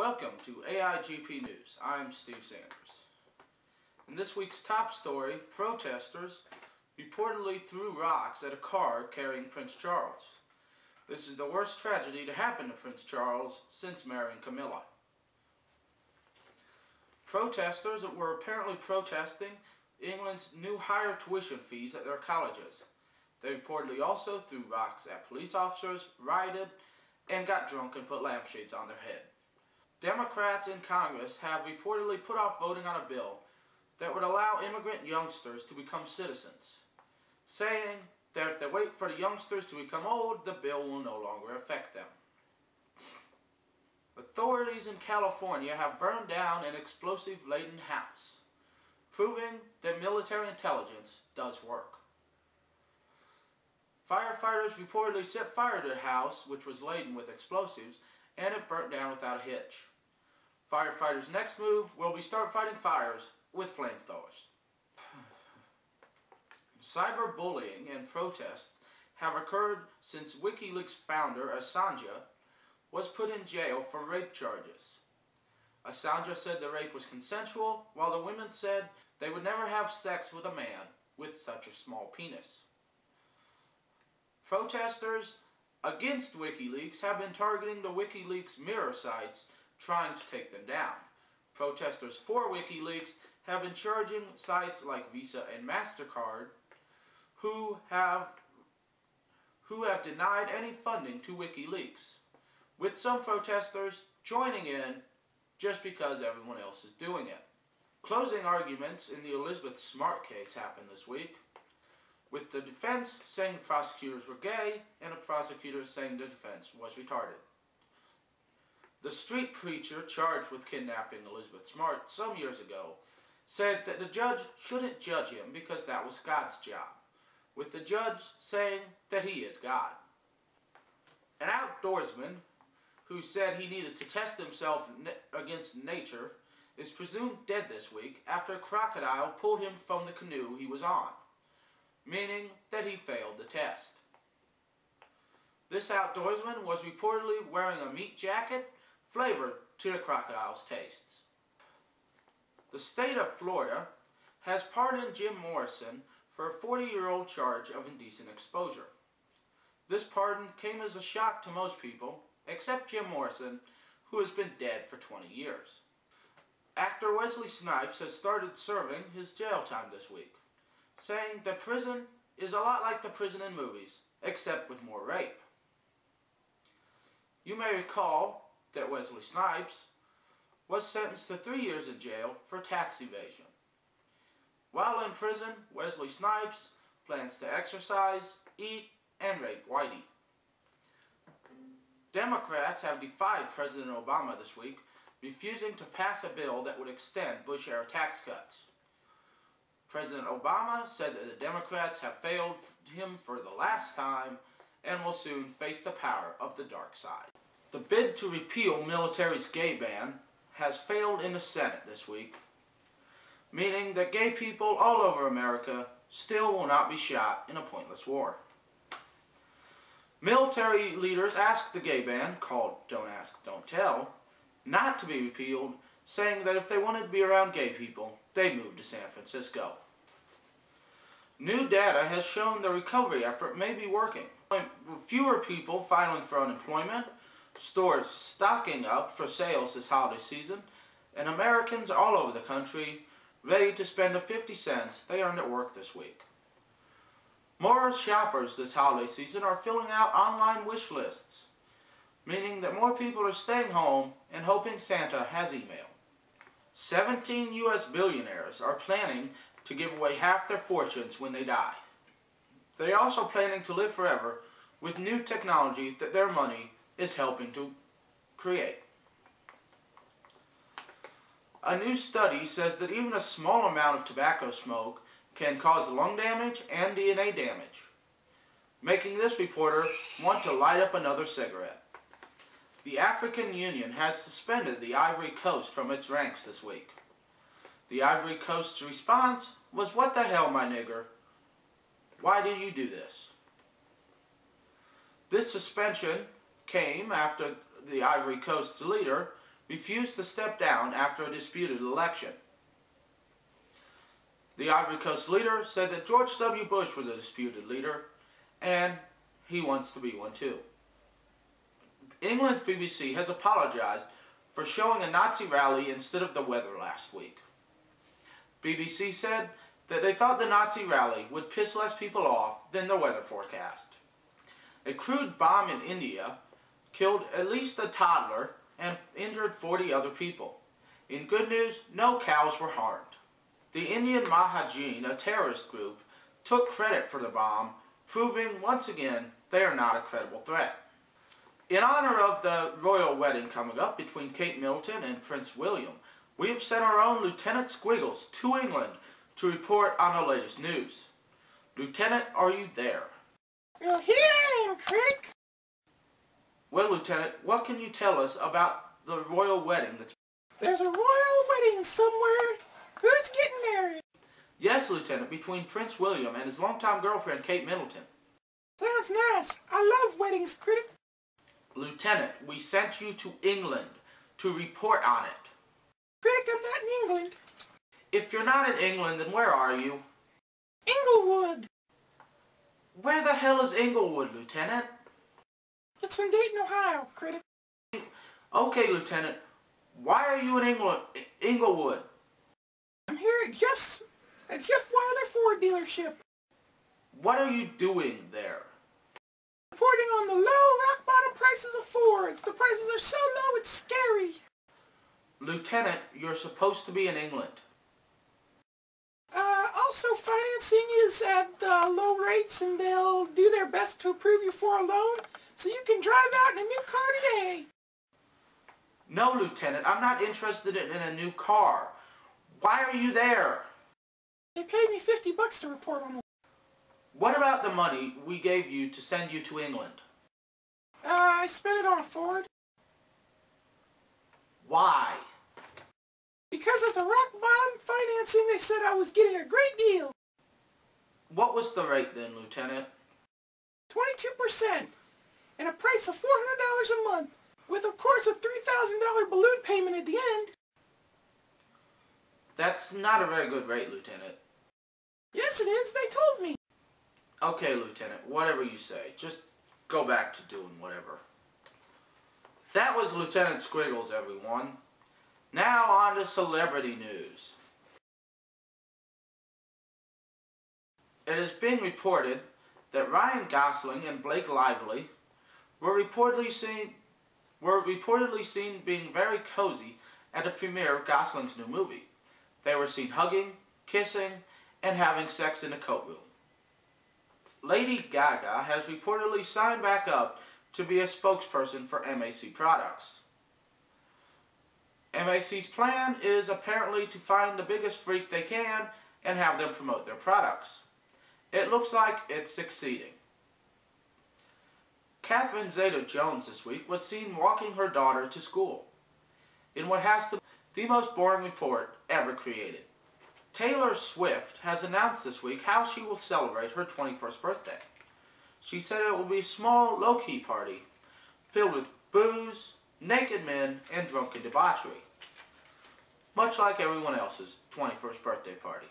Welcome to AIGP News. I'm Steve Sanders. In this week's top story, protesters reportedly threw rocks at a car carrying Prince Charles. This is the worst tragedy to happen to Prince Charles since marrying Camilla. Protesters were apparently protesting England's new higher tuition fees at their colleges. They reportedly also threw rocks at police officers, rioted, and got drunk and put lampshades on their head. Democrats in Congress have reportedly put off voting on a bill that would allow immigrant youngsters to become citizens, saying that if they wait for the youngsters to become old, the bill will no longer affect them. Authorities in California have burned down an explosive-laden house, proving that military intelligence does work. Firefighters reportedly set fire to the house, which was laden with explosives, and it burnt down without a hitch. Firefighters' next move will be start fighting fires with flamethrowers. Cyberbullying and protests have occurred since WikiLeaks founder Assange was put in jail for rape charges. Assange said the rape was consensual, while the women said they would never have sex with a man with such a small penis. Protesters against WikiLeaks have been targeting the WikiLeaks mirror sites, trying to take them down. Protesters for WikiLeaks have been charging sites like Visa and MasterCard who have denied any funding to WikiLeaks, with some protesters joining in just because everyone else is doing it. Closing arguments in the Elizabeth Smart case happened this week, with the defense saying the prosecutors were gay and the prosecutors saying the defense was retarded. The street preacher charged with kidnapping Elizabeth Smart some years ago said that the judge shouldn't judge him because that was God's job, with the judge saying that he is God. An outdoorsman who said he needed to test himself against nature is presumed dead this week after a crocodile pulled him from the canoe he was on, meaning that he failed the test. This outdoorsman was reportedly wearing a meat jacket flavored to the crocodile's tastes. The state of Florida has pardoned Jim Morrison for a 40-year-old charge of indecent exposure. This pardon came as a shock to most people, except Jim Morrison, who has been dead for 20 years. Actor Wesley Snipes has started serving his jail time this week, saying that prison is a lot like the prison in movies, except with more rape. You may recall that Wesley Snipes was sentenced to 3 years in jail for tax evasion. While in prison, Wesley Snipes plans to exercise, eat, and rape Whitey. Democrats have defied President Obama this week, refusing to pass a bill that would extend Bush-era tax cuts. President Obama said that the Democrats have failed him for the last time and will soon face the power of the dark side. The bid to repeal military's gay ban has failed in the Senate this week, meaning that gay people all over America still will not be shot in a pointless war. Military leaders asked the gay ban, called Don't Ask, Don't Tell, not to be repealed, saying that if they wanted to be around gay people, they'd move to San Francisco. New data has shown the recovery effort may be working. With fewer people filing for unemployment, stores stocking up for sales this holiday season, and Americans all over the country ready to spend the 50 cents they earned at work this week. More shoppers this holiday season are filling out online wish lists, meaning that more people are staying home and hoping Santa has email. 17 U.S. billionaires are planning to give away half their fortunes when they die. They are also planning to live forever with new technology that their money is helping to create. A new study says that even a small amount of tobacco smoke can cause lung damage and DNA damage, making this reporter want to light up another cigarette. The African Union has suspended the Ivory Coast from its ranks this week. The Ivory Coast's response was, "What the hell, my nigger? Why do you do this?" This suspension came after the Ivory Coast's leader refused to step down after a disputed election. The Ivory Coast leader said that George W. Bush was a disputed leader, and he wants to be one too. England's BBC has apologized for showing a Nazi rally instead of the weather last week. BBC said that they thought the Nazi rally would piss less people off than the weather forecast. A crude bomb in India killed at least a toddler and injured 40 other people. In good news, no cows were harmed. The Indian Mahajeen, a terrorist group, took credit for the bomb, proving once again they are not a credible threat. In honor of the royal wedding coming up between Kate Middleton and Prince William, we have sent our own Lieutenant Squiggles to England to report on the latest news. Lieutenant, are you there? Well, here I am, Crick. Well, Lieutenant, what can you tell us about the royal wedding that's... There's a royal wedding somewhere. Who's getting married? Yes, Lieutenant, between Prince William and his longtime girlfriend, Kate Middleton. Sounds nice. I love weddings, Crick. Lieutenant, we sent you to England to report on it. Crick, I'm not in England. If you're not in England, then where are you? Inglewood. Where the hell is Inglewood, Lieutenant? It's in Dayton, Ohio, Crick. Okay, Lieutenant. Why are you in Inglewood? I'm here at Jeff Wilder Ford dealership. What are you doing there? Reporting on the low rock bottom prices of Fords. The prices are so low it's scary. Lieutenant, you're supposed to be in England. Also financing is at low rates and they'll do their best to approve you for a loan so you can drive out in a new car today. No, Lieutenant, I'm not interested in a new car. Why are you there? They paid me $50 to report on it. What about the money we gave you to send you to England? I spent it on a Ford. Why? Because of the rock bottom financing, they said I was getting a great deal. What was the rate then, Lieutenant? 22%. And a price of $400 a month. With, of course, a $3,000 balloon payment at the end. That's not a very good rate, Lieutenant. Yes, it is. They told me. Okay, Lieutenant, whatever you say. Just go back to doing whatever. That was Lieutenant Squiggles, everyone. Now on to celebrity news. It is being reported that Ryan Gosling and Blake Lively were reportedly seen being very cozy at the premiere of Gosling's new movie. They were seen hugging, kissing, and having sex in a coat room. Lady Gaga has reportedly signed back up to be a spokesperson for MAC products. MAC's plan is apparently to find the biggest freak they can and have them promote their products. It looks like it's succeeding. Catherine Zeta-Jones this week was seen walking her daughter to school in what has to be the most boring report ever created. Taylor Swift has announced this week how she will celebrate her 21st birthday. She said it will be a small, low-key party filled with booze, naked men, and drunken debauchery. Much like everyone else's 21st birthday party.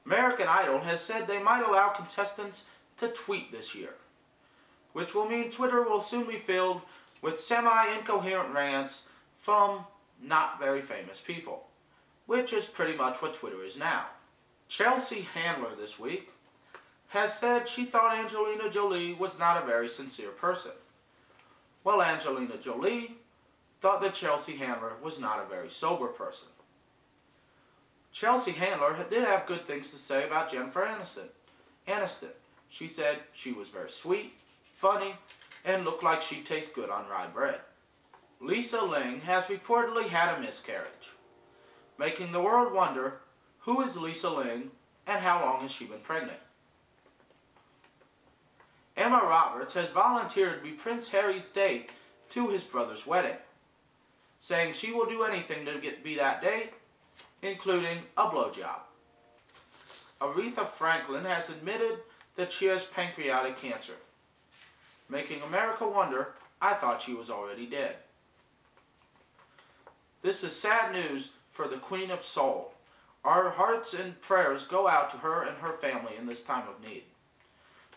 American Idol has said they might allow contestants to tweet this year, which will mean Twitter will soon be filled with semi-incoherent rants from not very famous people, which is pretty much what Twitter is now. Chelsea Handler this week has said she thought Angelina Jolie was not a very sincere person. Well, Angelina Jolie thought that Chelsea Handler was not a very sober person. Chelsea Handler did have good things to say about Jennifer Aniston. She said she was very sweet, funny, and looked like she'd taste good on rye bread. Lisa Ling has reportedly had a miscarriage, making the world wonder who is Lisa Ling and how long has she been pregnant. Emma Roberts has volunteered to be Prince Harry's date to his brother's wedding, saying she will do anything to be that date, including a blowjob. Aretha Franklin has admitted that she has pancreatic cancer, making America wonder, I thought she was already dead. This is sad news for the Queen of Soul. Our hearts and prayers go out to her and her family in this time of need.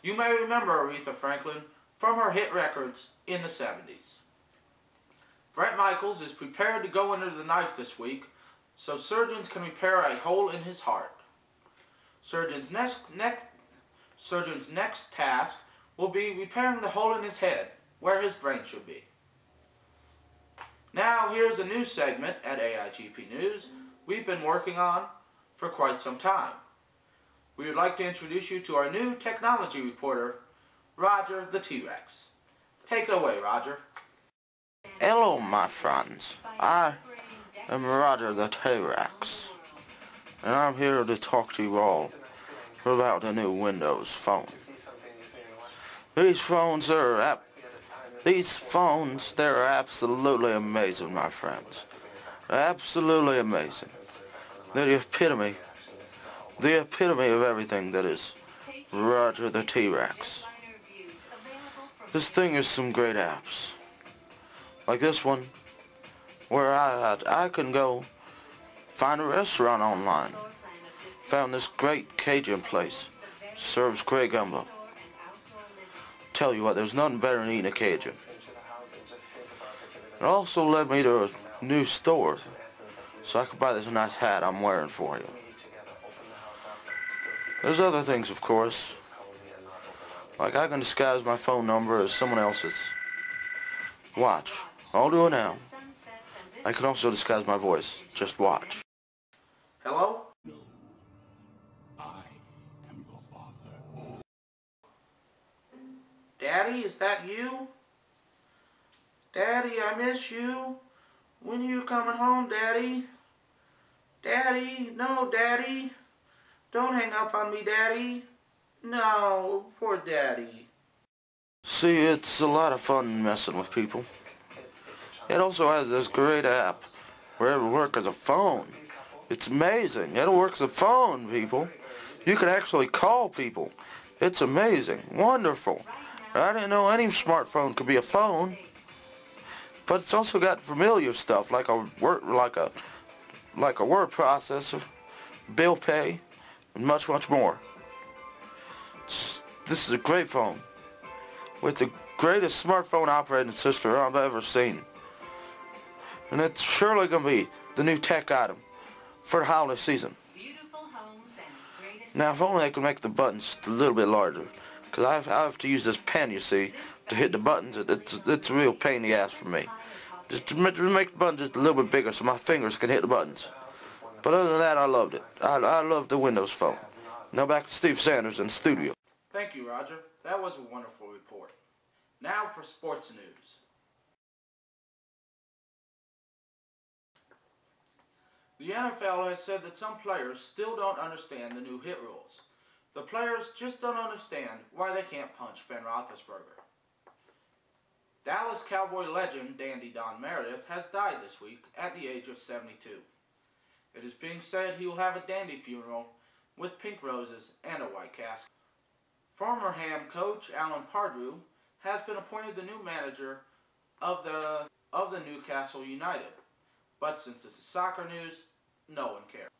You may remember Aretha Franklin from her hit records in the 70s. Brett Michaels is prepared to go under the knife this week so surgeons can repair a hole in his heart. Surgeon's next task will be repairing the hole in his head, where his brain should be. Now here's a news segment at AIGP News we've been working on for quite some time. We would like to introduce you to our new technology reporter, Roger the T-Rex. Take it away, Roger. Hello, my friends. I am Roger the T-Rex, and I'm here to talk to you all about the new Windows Phone. These phones, they're absolutely amazing, my friends. Absolutely amazing. They're the epitome of everything that is Roger the T-Rex. This thing is some great apps. Like this one, where I can go find a restaurant online. Found this great Cajun place. Serves great gumbo. Tell you what, there's nothing better than eating a Cajun. It also led me to a new store, so I could buy this nice hat I'm wearing for you. There's other things, of course. Like I can disguise my phone number as someone else's. Watch. I'll do it now. I can also disguise my voice. Just watch. Hello? No. I am your father. Daddy, is that you? Daddy, I miss you. When are you coming home, Daddy? Daddy, no, Daddy. Don't hang up on me, Daddy. No, poor Daddy. See, it's a lot of fun messing with people. It also has this great app where it'll work as a phone. It's amazing. It'll work as a phone, people. You can actually call people. It's amazing. Wonderful. I didn't know any smartphone could be a phone. But it's also got familiar stuff like a word processor, bill pay, and much, much more. This is a great phone with the greatest smartphone operating system I've ever seen. And it's surely going to be the new tech item for the holiday season. Now, if only I could make the buttons just a little bit larger, because I have to use this pen, you see, to hit the buttons. It's a real pain in the ass for me. Just to make the buttons just a little bit bigger so my fingers can hit the buttons. But other than that, I loved it. I loved the Windows Phone. Now back to Steve Sanders in the studio. Thank you, Roger. That was a wonderful report. Now for sports news. The NFL has said that some players still don't understand the new hit rules. The players just don't understand why they can't punch Ben Roethlisberger. Dallas Cowboy legend Dandy Don Meredith has died this week at the age of 72. It is being said he will have a dandy funeral with pink roses and a white casket. Former Ham coach Alan Pardrew has been appointed the new manager of the Newcastle United. But since this is soccer news, no one cares.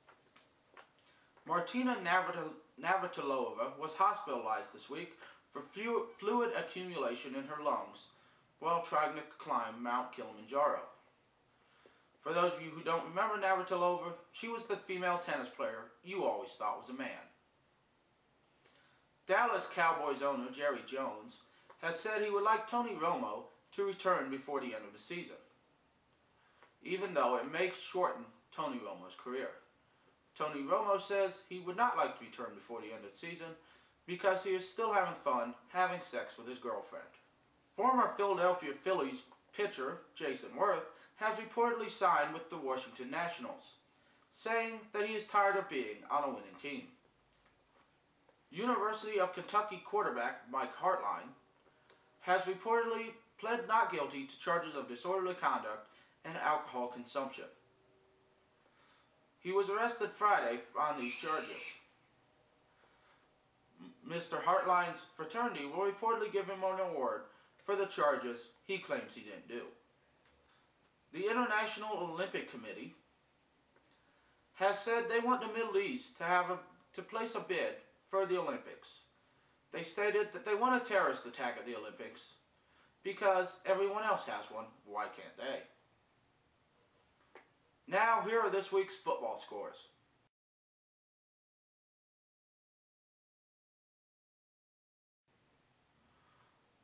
Martina Navratilova was hospitalized this week for fluid accumulation in her lungs while trying to climb Mount Kilimanjaro. For those of you who don't remember Navratilova, she was the female tennis player you always thought was a man. Dallas Cowboys owner Jerry Jones has said he would like Tony Romo to return before the end of the season, even though it may shorten Tony Romo's career. Tony Romo says he would not like to return before the end of the season because he is still having fun having sex with his girlfriend. Former Philadelphia Phillies pitcher Jason Worth has reportedly signed with the Washington Nationals, saying that he is tired of being on a winning team. University of Kentucky quarterback Mike Hartline has reportedly pled not guilty to charges of disorderly conduct and alcohol consumption. He was arrested Friday on these charges. Mr. Hartline's fraternity will reportedly give him an award for the charges he claims he didn't do. The International Olympic Committee has said they want the Middle East to place a bid for the Olympics. They stated that they want a terrorist attack at the Olympics because everyone else has one. Why can't they? Now, here are this week's football scores.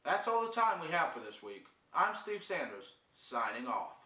That's all the time we have for this week. I'm Steve Sanders, signing off.